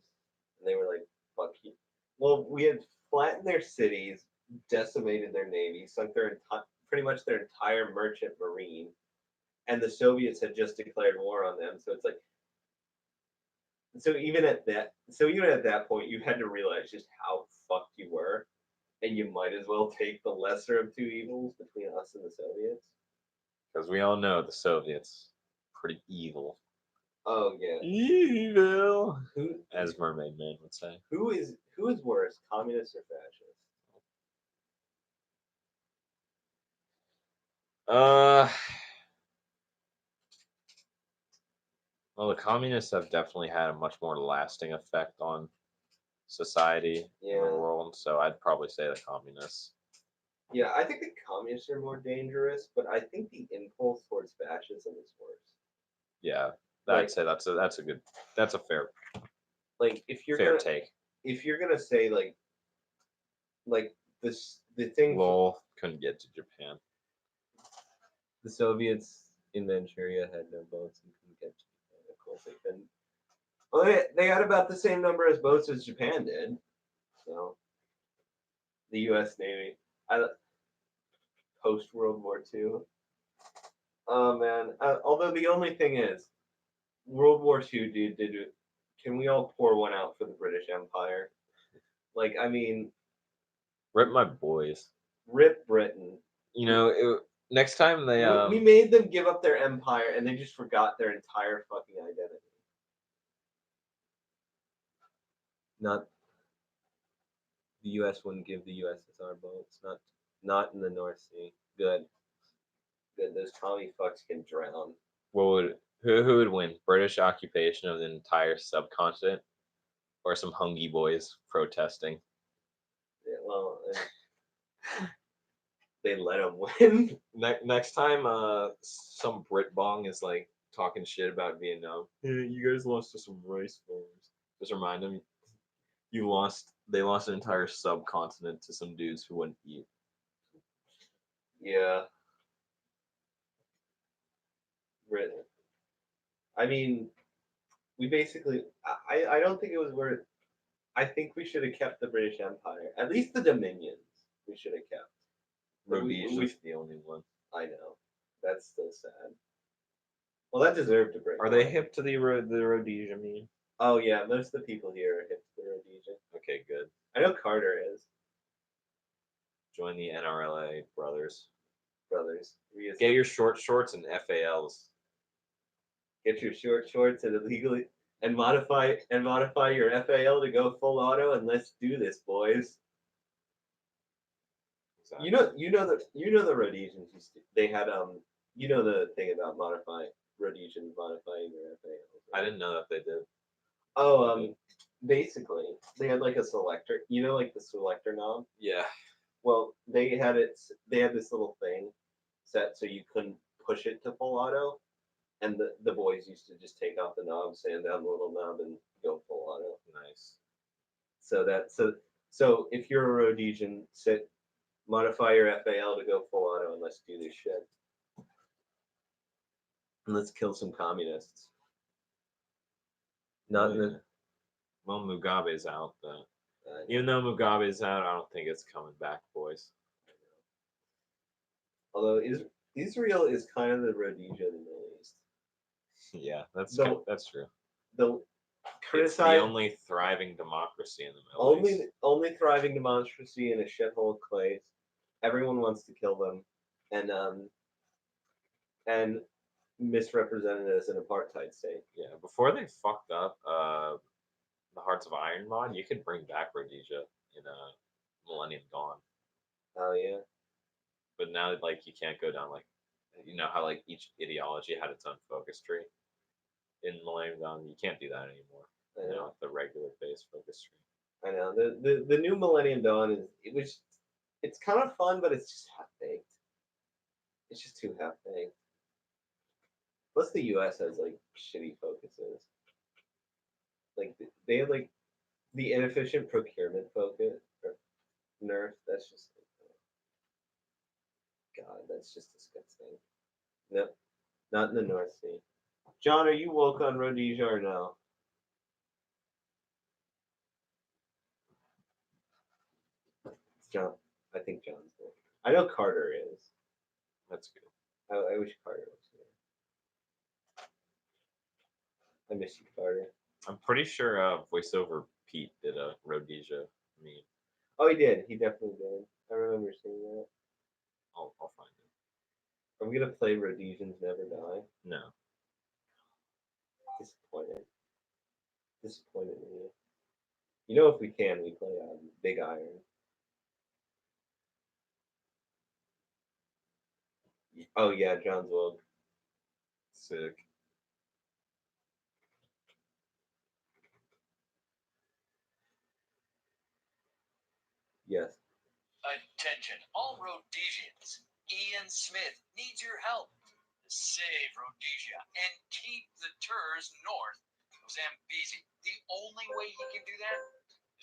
and they were like, "Fuck you." Well, we had flattened their cities, decimated their navy, sunk pretty much their entire merchant marine, and the Soviets had just declared war on them. So it's like, so even at that point, you had to realize just how fucked you were, and you might as well take the lesser of two evils between us and the Soviets. Because we all know the Soviets pretty evil. Oh yeah, Evil, who as Mermaid Man would say. who is worse, communist or fascist? Uh, well, the communists have definitely had a much more lasting effect on society in the Yeah. world, so I'd probably say the communists. Yeah, I think the communists are more dangerous, but I think the impulse towards fascism is worse. Yeah, Like- I'd say that's a fair Like if you're fair gonna take. say like the thing Lol, couldn't get to Japan. the Soviets in Manchuria had no boats and couldn't get to Japan. Of course they couldn't. Well, they had about the same number of boats as Japan did. So the U.S. Navy, post World War II. Oh man! Although the only thing is, World War II did it. Can we all pour one out for the British Empire? Like, I mean, Rip my boys. rip Britain. You know, next time they We made them give up their empire, and they just forgot their entire fucking identity. Not the U.S. wouldn't give the USSR boats. Not in the North Sea. Good. Good. Those Tommy fucks can drown. who would win? British occupation of the entire subcontinent, or some Hungy boys protesting? Yeah, well, they let them win. Next time, some Brit bong is like talking shit about Vietnam. Hey, you guys lost to some rice farmers. Just remind them, They lost an entire subcontinent to some dudes who wouldn't eat. Yeah. Britain. I mean, we basically. I don't think it was worth. I think we should have kept the British Empire. At least the Dominions. We should have kept. Rhodesia's the only one. I know. That's still sad. Well, that deserved to break. Are they hip to the Rhodesia meme? Oh yeah, most of the people here are hip to the Rhodesia. Okay, good. I know Carter is. Join the NRLA brothers. Brothers. Get your short shorts and FALs. Get your short shorts and illegally and modify your FAL to go full auto, and let's do this, boys. Exactly. You know the Rhodesians they had the thing about Rhodesians modifying their FALs. I didn't know that they did. Oh, basically they had like a selector. Like the selector knob. Yeah. Well, they had this little thing set so you couldn't push it to full auto, and the boys used to just take off the knob, sand down the little knob, and go full auto. Nice. So if you're a Rhodesian, modify your FAL to go full auto, and let's do this shit. And let's kill some communists. Not in the. Well, Mugabe's out though. Even though Mugabe's out, I don't think it's coming back, boys. Although Israel is kind of the Rhodesia of the Middle East. Yeah, that's true. The It's the only thriving democracy in the Middle East. Only thriving democracy in a shithole of clays. Everyone wants to kill them, and misrepresented as an apartheid state. Yeah, before they fucked up the Hearts of Iron mod, you could bring back Rhodesia in Millennium Dawn. Oh yeah. But now, like, you can't go down how like each ideology had its own focus tree. In Millennium Dawn, you can't do that anymore. The regular base focus tree. I know the new Millennium Dawn it's kind of fun, but it's just half baked. It's just too half baked. Plus, the U.S. has like shitty focuses. Like they had like the inefficient procurement focus or nerf. That's just God. That's just disgusting. Nope, not in the North Sea. John, are you woke on Rhodesia or no? John, I think John's there. I know Carter is. That's good. I wish Carter was here. I miss you, Carter. I'm pretty sure voiceover Pete did a Rhodesia meme. Oh, he did. He definitely did. I remember seeing that. I'll find it. Are we gonna play Rhodesians Never Die? No. Disappointed. Disappointed in you. You know, if we can, we play Big Iron. Oh yeah, John's woke. Sick. Yes. Attention, all Rhodesians. Ian Smith needs your help to save Rhodesia and keep the tours north of Zambezi. The only way he can do that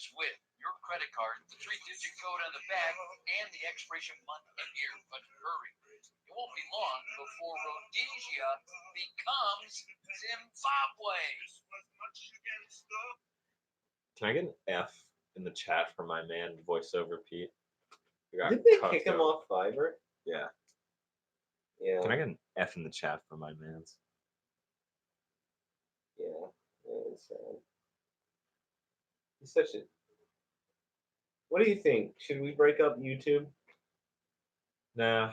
is with your credit card, the 3-digit code on the back, and the expiration month and year. But hurry. It won't be long before Rhodesia becomes Zimbabwe. Can I get an F in the chat for my man voiceover Pete? We got Did they cucked kick him out. off Fiverr? Yeah. Yeah. Can I get an F in the chat for my man's? Yeah. Yeah, it's sad. He's such a. What do you think? Should we break up YouTube? Nah.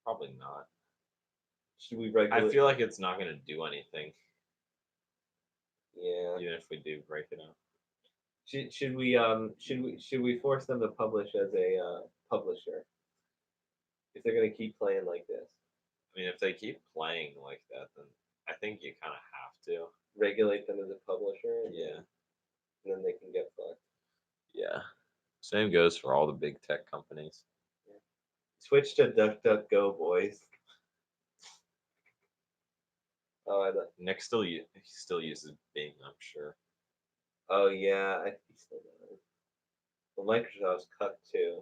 Probably not. Should we break? I feel like it's not gonna do anything, Yeah. even if we do break it up. Should we force them to publish as a publisher? If they're gonna keep playing like this, I mean, if they keep playing like that, then I think you kind of have to. regulate them as a publisher. Yeah. And then they can get fucked. Yeah. Same goes for all the big tech companies. Switch to DuckDuckGo, boys. Oh, Nick still uses Bing, I'm sure. oh yeah, I think he still does. Well, Microsoft's cut too.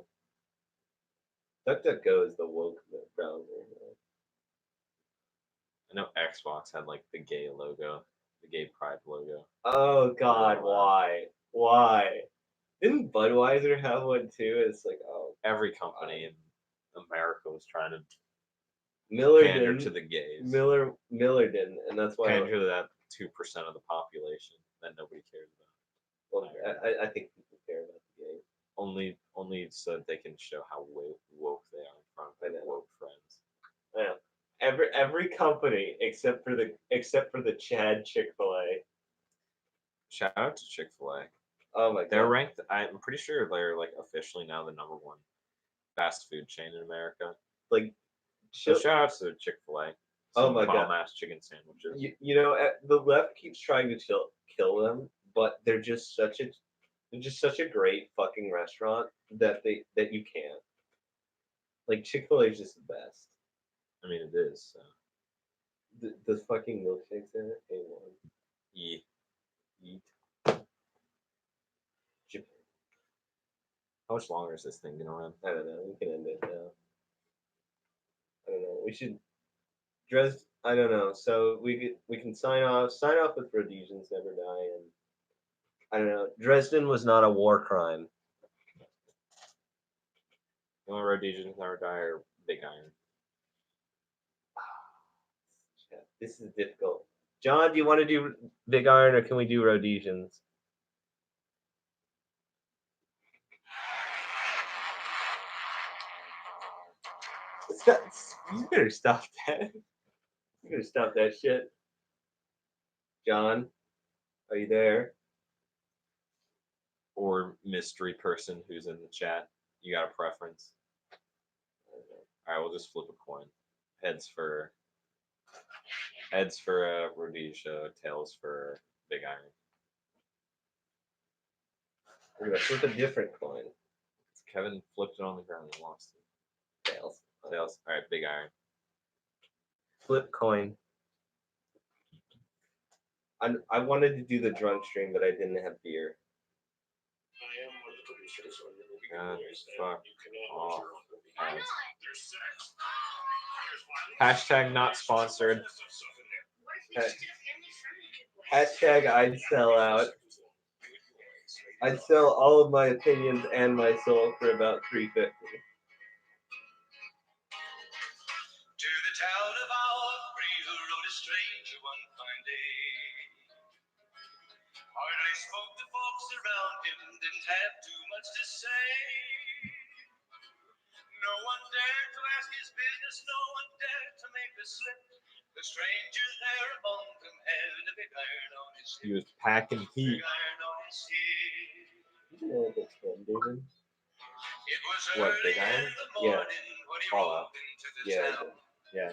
DuckDuckGo is the woke browser. I know Xbox had like the gay logo, the gay pride logo. Oh God, Wow. why? Why? Didn't Budweiser have one too? It's like, oh, Every company in America was trying to Miller pander didn't. to the gays. Miller didn't, and that's why. Pander to that 2% of the population that nobody cares about. Well, I think people care about the gays. Only so that they can show how woke they are in front of their woke friends. I know. Every company except for the Chad Chick-fil-A. Shout out to Chick-fil-A. Oh my God. They're ranked. I'm pretty sure they're like officially now the #1 fast food chain in America. Like, So shout out to Chick-fil-A. Oh my God. Bomb-ass chicken sandwiches. You know, the left keeps trying to kill them, but they're just such a great fucking restaurant that you can't. Like, Chick-fil-A is just the best. I mean, it is. So. The fucking milkshakes in it, A1. Eat. Japan. How much longer is this thing gonna run? I don't know. We can end it now. I don't know. We should dress. I don't know. So we can sign off. Sign off with Rhodesians Never Die, and I don't know. Dresden was not a war crime. You want Rhodesians Never Die or Big Iron? This is difficult. John, do you want to do Big Iron or can we do Rhodesians? You better stop that. You better stop that shit. John, are you there? Or mystery person who's in the chat? You got a preference? All right, we'll just flip a coin. Heads for Rhodesia, tails for Big Iron. We're gonna flip a different coin. Kevin flipped it on the ground and lost it. Tails. Tails. All right, Big Iron. Flip coin. I wanted to do the drunk stream, but I didn't have beer. I am one of the producers on your movie. God, Boys, and fuck you can off. watch your own movie. Why not? There's sex. There's violence. Hashtag not sponsored. There's some stuff in there. What if we just did a family friendly giveaway? Hashtag I'd sell out. I'd sell all of my opinions and my soul for about $3.50. To the town of Aubrey, who rode a stranger one fine day. Hardly spoke to folks around him, didn't have too much to say. No one dared to ask his business, no one dared to make a slip. The stranger there among them had a big iron on his He hip. was packing Big heat. iron on his hip. You know what that's from, David? It was What, early Big Iron? in the Yeah. morning when he Fallout. rolled into the Yeah, town. Yeah.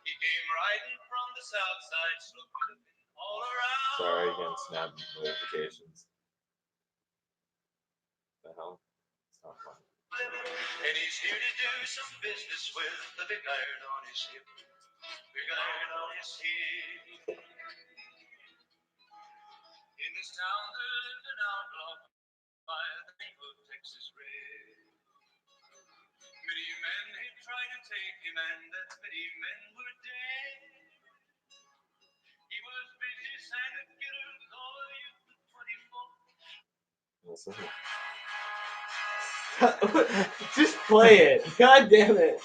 He came riding from the south side, looking all around. Sorry against snap notifications. The hell? It's not fun. And he's here to do some business with the big iron on his hip. Big iron on his hip. In this town there lived an outlaw by the name of Texas Red. Many men had tried to take him, and as many men were dead. He was vicious and a killer, all the youth of 24. This isn't. Just play it. God damn it.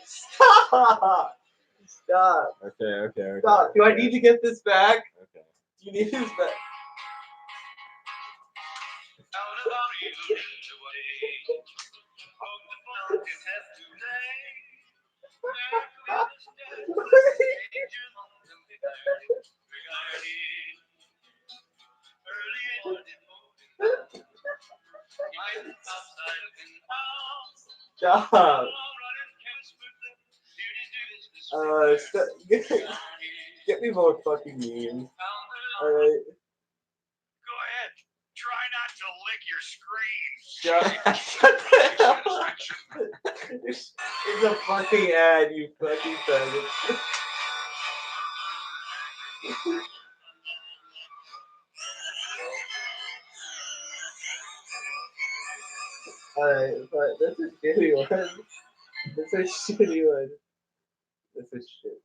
Stop. Stop. Okay. Stop. Do I need to get this back? Okay. Do you need this back? Out of our evil into a day. Hope the blood is have to lay. There to be the danger among them big iron. Big iron. Early in the morning. Hiding outside of the house. Stop. Get me more fucking memes. Alright. Go ahead. Try not to lick your screen. Shut the hell up. It's a fucking ad, you fucking faggot. Alright, but that's a shitty one. That's a shitty one. That's a shit.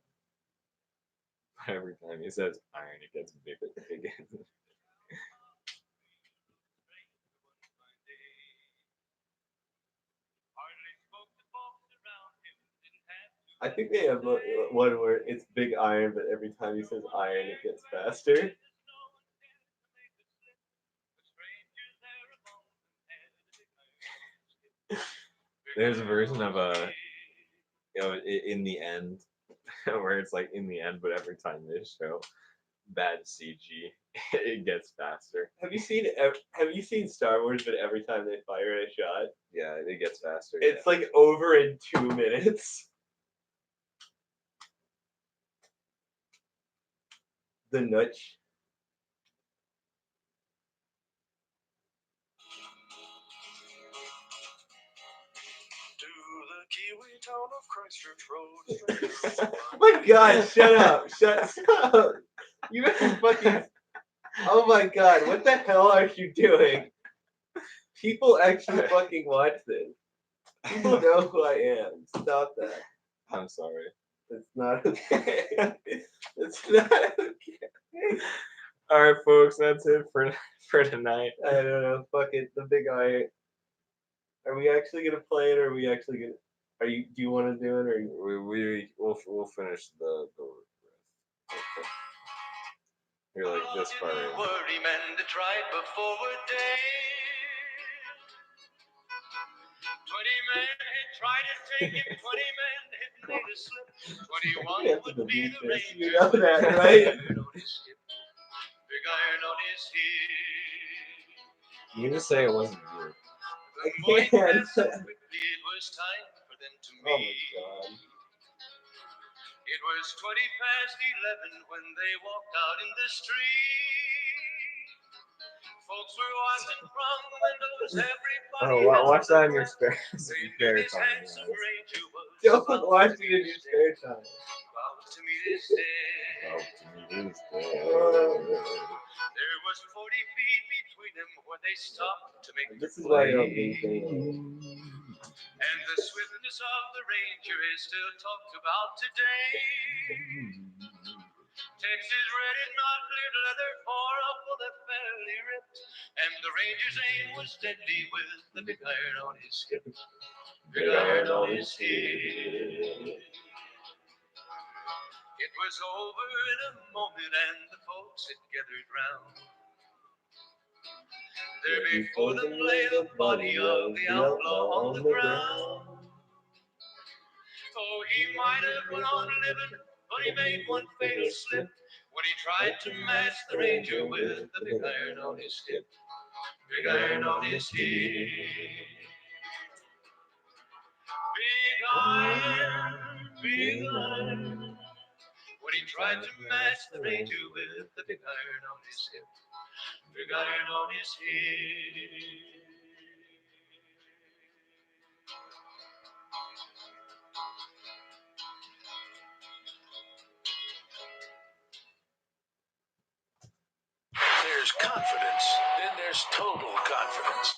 Every time he says iron, it gets bigger again. I think they have one where it's big iron, but every time he says iron, it gets faster. There's a version of in the end, where it's like in the end, but every time they show bad CG, it gets faster. Have you seen Star Wars? But every time they fire a shot, Yeah, it gets faster. it's like over in 2 minutes. The nutch. To the Kiwi town of Christchurch Road. My God! Shut up! Shut up! You fucking. Oh my God! What the hell are you doing? People actually fucking watch this. People know who I am. Stop that. I'm sorry. It's not okay. It's not okay. All right, folks, that's it for tonight. I don't know. Fuck it. The big eye. Are we actually gonna play it, or are we actually gonna? Are you? Do you want to do it, or? We'll finish the rest. You're like this part. Right? Worry men that tried before were dead. 20 men had tried to take him, 20 men had made a slip. 21 We have to would be delete the this. ranger. You know that, right? Big iron on his hip. You can just say it wasn't you. The morning can't. passed so quickly, it was time for them to Oh my meet. God. It was 11:20 when they walked out in the street. Folks were watching from the windows. Everybody. Watch that in your spare They knew spare this time. handsome guys. ranger was Don't about watch to it in be your dead. spare time. While is dead. There was 40 feet between them when they stopped to make This the is why you don't play. maintain it. And the swiftness of the Ranger is still talked about today. Texas red is not clear leather for a bullet fairly ripped. And the Ranger's aim was deadly with the big iron on his hip. Big iron on his hip. It was over in a moment and the folks had gathered round. There before them lay the body of the outlaw on the ground. Oh, he might have went on living, but he made one fatal slip when he tried to match the Ranger with the big iron on his hip. Big iron on his hip. Big iron, big iron. When he tried to match the Ranger with the big iron on his hip. Big iron on his hip. There's confidence, then there's total confidence.